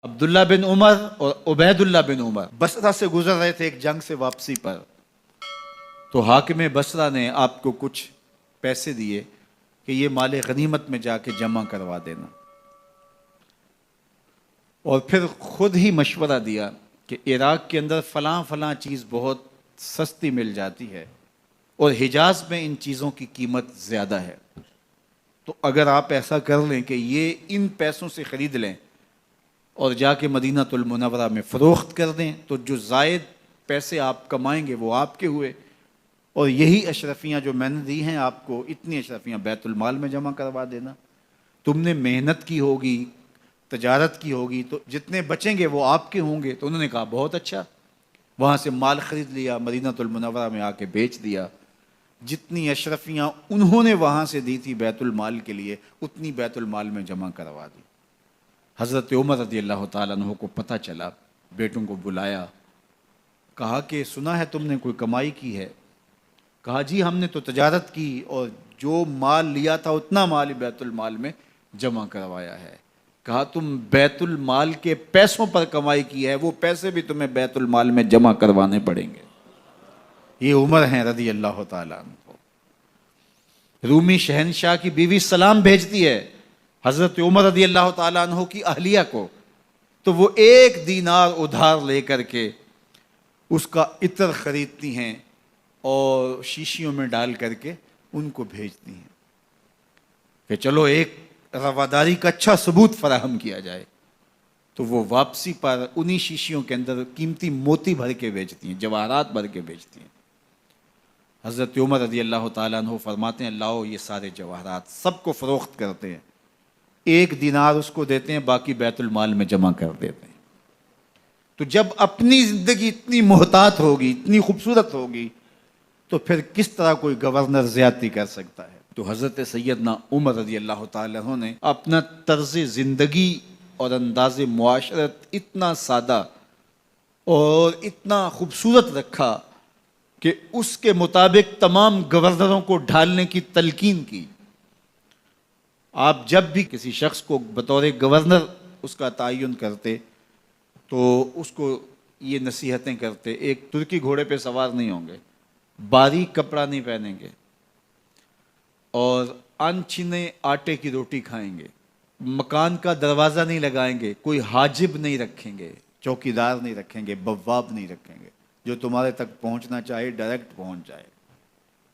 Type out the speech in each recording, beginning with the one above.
عبداللہ بن عمر اور عبید اللہ بن عمر بصرہ سے گزر رہے تھے ایک جنگ سے واپسی پر، تو حاکم بصرہ نے آپ کو کچھ پیسے دیے کہ یہ مال غنیمت میں جا کے جمع کروا دینا، اور پھر خود ہی مشورہ دیا کہ عراق کے اندر فلاں فلاں چیز بہت سستی مل جاتی ہے اور حجاز میں ان چیزوں کی قیمت زیادہ ہے، تو اگر آپ ایسا کر لیں کہ یہ ان پیسوں سے خرید لیں اور جا کے مدینہ المنورہ میں فروخت کر دیں، تو جو زائد پیسے آپ کمائیں گے وہ آپ کے ہوئے، اور یہی اشرفیاں جو میں نے دی ہیں آپ کو، اتنی اشرفیاں بیت المال میں جمع کروا دینا، تم نے محنت کی ہوگی، تجارت کی ہوگی، تو جتنے بچیں گے وہ آپ کے ہوں گے۔ تو انہوں نے کہا بہت اچھا، وہاں سے مال خرید لیا، مدینہ المنورہ میں آ کے بیچ دیا، جتنی اشرفیاں انہوں نے وہاں سے دی تھی بیت المال کے لیے، اتنی بیت المال میں جمع کروا دی۔ حضرت عمر رضی اللہ تعالیٰ عنہ کو پتہ چلا، بیٹوں کو بلایا، کہا کہ سنا ہے تم نے کوئی کمائی کی ہے؟ کہا جی ہم نے تو تجارت کی اور جو مال لیا تھا اتنا مال ہی بیت المال میں جمع کروایا ہے۔ کہا تم بیت المال کے پیسوں پر کمائی کی ہے، وہ پیسے بھی تمہیں بیت المال میں جمع کروانے پڑیں گے۔ یہ عمر ہیں رضی اللہ تعالیٰ عنہ۔ رومی شہنشاہ کی بیوی سلام بھیجتی ہے حضرت عمر رضی اللہ تعالیٰ عنہ کی اہلیہ کو، تو وہ 1 دینار ادھار لے کر کے اس کا عطر خریدتی ہیں اور شیشیوں میں ڈال کر کے ان کو بھیجتی ہیں کہ چلو ایک رواداری کا اچھا ثبوت فراہم کیا جائے۔ تو وہ واپسی پر انہی شیشیوں کے اندر قیمتی موتی بھر کے بیچتی ہیں، جواہرات بھر کے بیچتی ہیں۔ حضرت عمر رضی اللہ تعالیٰ عنہ فرماتے ہیں لاؤ یہ سارے جواہرات، سب کو فروخت کرتے ہیں، 1 دینار اس کو دیتے ہیں، باقی بیت المال میں جمع کر دیتے ہیں۔ تو جب اپنی زندگی اتنی محتاط ہوگی، اتنی خوبصورت ہوگی، تو پھر کس طرح کوئی گورنر زیادتی کر سکتا ہے؟ تو حضرت سیدنا عمر رضی اللہ تعالیٰ عنہ نے اپنا طرز زندگی اور انداز معاشرت اتنا سادہ اور اتنا خوبصورت رکھا کہ اس کے مطابق تمام گورنروں کو ڈھالنے کی تلقین کی۔ آپ جب بھی کسی شخص کو بطور گورنر اس کا تعین کرتے تو اس کو یہ نصیحتیں کرتے، ایک ترکی گھوڑے پہ سوار نہیں ہوں گے، باریک کپڑا نہیں پہنیں گے، اور انچھنے آٹے کی روٹی کھائیں گے، مکان کا دروازہ نہیں لگائیں گے، کوئی حاجب نہیں رکھیں گے، چوکیدار نہیں رکھیں گے، بواب نہیں رکھیں گے، جو تمہارے تک پہنچنا چاہے ڈائریکٹ پہنچ جائے۔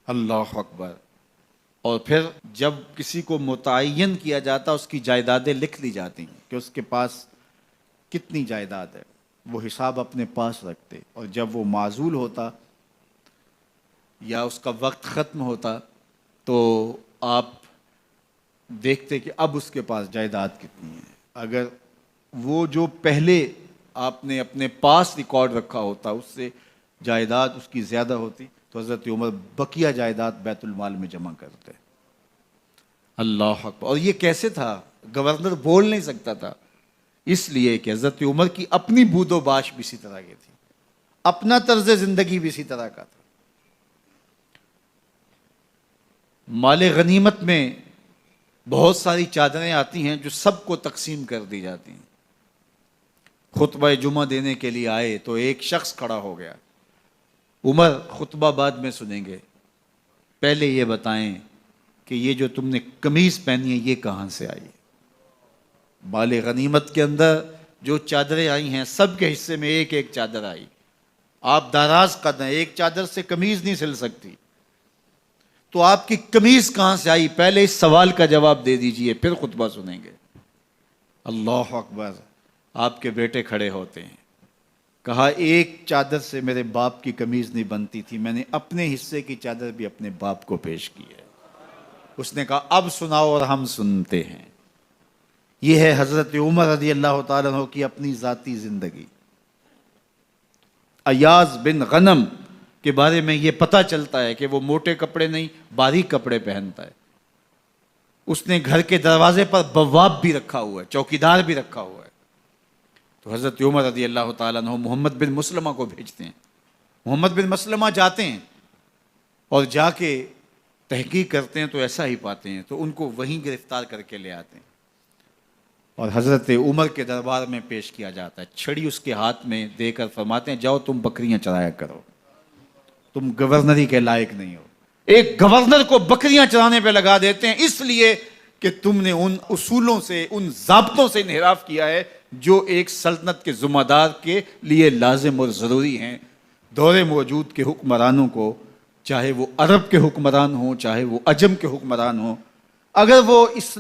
اللہ اکبر۔ اور پھر جب کسی کو متعین کیا جاتا اس کی جائیدادیں لکھ لی جاتی ہیں کہ اس کے پاس کتنی جائیداد ہے، وہ حساب اپنے پاس رکھتے، اور جب وہ معزول ہوتا یا اس کا وقت ختم ہوتا تو آپ دیکھتے کہ اب اس کے پاس جائیداد کتنی ہے۔ اگر وہ جو پہلے آپ نے اپنے پاس ریکارڈ رکھا ہوتا اس سے جائیداد اس کی زیادہ ہوتی تو حضرت عمر بقیہ جائیداد بیت المال میں جمع کرتے۔ اللہ اکبر۔ اور یہ کیسے تھا؟ گورنر بول نہیں سکتا تھا، اس لیے کہ حضرت عمر کی اپنی بود و باش بھی اسی طرح کی تھی، اپنا طرز زندگی بھی اسی طرح کا تھا۔ مال غنیمت میں بہت ساری چادریں آتی ہیں جو سب کو تقسیم کر دی جاتی ہیں۔ خطبہ جمعہ دینے کے لیے آئے تو ایک شخص کھڑا ہو گیا، عمر خطبہ بعد میں سنیں گے، پہلے یہ بتائیں کہ یہ جو تم نے قمیض پہنی ہے یہ کہاں سے آئی؟ مال غنیمت کے اندر جو چادریں آئی ہیں سب کے حصے میں ایک ایک چادر آئی، آپ دراز قد ہیں، ایک چادر سے قمیض نہیں سل سکتی، تو آپ کی قمیض کہاں سے آئی؟ پہلے اس سوال کا جواب دے دیجئے، پھر خطبہ سنیں گے۔ اللہ اکبر۔ آپ کے بیٹے کھڑے ہوتے ہیں، کہا ایک چادر سے میرے باپ کی قمیض نہیں بنتی تھی، میں نے اپنے حصے کی چادر بھی اپنے باپ کو پیش کی ہے۔ اس نے کہا اب سناؤ، اور ہم سنتے ہیں۔ یہ ہے حضرت عمر رضی اللہ تعالیٰ عنہ کی اپنی ذاتی زندگی۔ ایاز بن غنم کے بارے میں یہ پتہ چلتا ہے کہ وہ موٹے کپڑے نہیں باریک کپڑے پہنتا ہے۔ اس نے گھر کے دروازے پر بواب بھی رکھا ہوا ہے، چوکیدار بھی رکھا ہوا ہے۔ تو حضرت عمر رضی اللہ تعالیٰ عنہ محمد بن مسلمہ کو بھیجتے ہیں، محمد بن مسلمہ جاتے ہیں اور جا کے تحقیق کرتے ہیں تو ایسا ہی پاتے ہیں، تو ان کو وہیں گرفتار کر کے لے آتے ہیں اور حضرت عمر کے دربار میں پیش کیا جاتا ہے، چھڑی اس کے ہاتھ میں دے کر فرماتے ہیں جاؤ تم بکریاں چرایا کرو، تم گورنری کے لائق نہیں ہو۔ ایک گورنر کو بکریاں چرانے پہ لگا دیتے ہیں اس لیے کہ تم نے ان اصولوں سے، ان ضابطوں سے انحراف کیا ہے جو ایک سلطنت کے ذمہ دار کے لیے لازم اور ضروری ہیں۔ دور موجود کے حکمرانوں کو، چاہے وہ عرب کے حکمران ہوں چاہے وہ عجم کے حکمران ہوں، اگر وہ اس